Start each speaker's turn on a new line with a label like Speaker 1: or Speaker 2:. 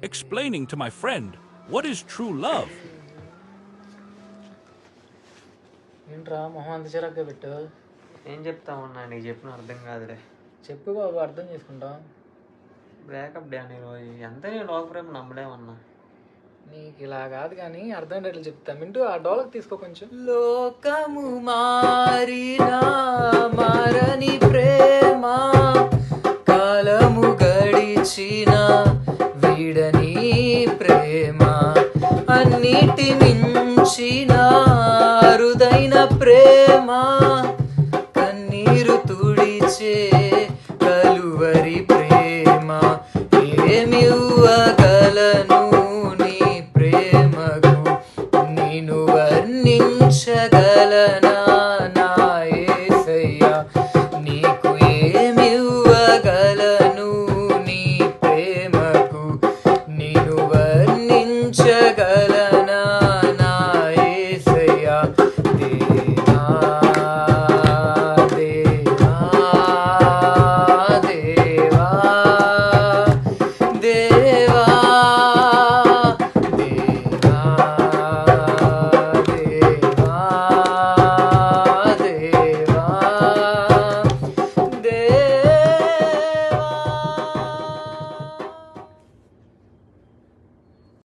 Speaker 1: explaining to my friend what is true love.
Speaker 2: ఏంట్రా మొహం అంత చిరాగ్గా పెట్టు.
Speaker 3: ఏం చెప్తామన్నా, నీకు చెప్పిన అర్థం కాదులే.
Speaker 2: చెప్పు బాబు, అర్థం చేసుకుంటాం.
Speaker 3: బ్రేకప్ డే అని రోజు ఎంత నేను లోక ప్రేమ నమ్మలేమన్నా.
Speaker 2: నీకు ఇలా కాదు కానీ అర్థమయ్యేటట్లు చెప్తా. మింటూ ఆ డోలకు తీసుకో కొంచెం. లోకము మారినా మారని ప్రేమ, కాలము గడిచిన వీడని ప్రేమ, అన్నిటి మించిన అరుదైన ప్రేమ, కన్నీరు తుడిచే కలువరి ప్రేమ, ఏమివ్వగలను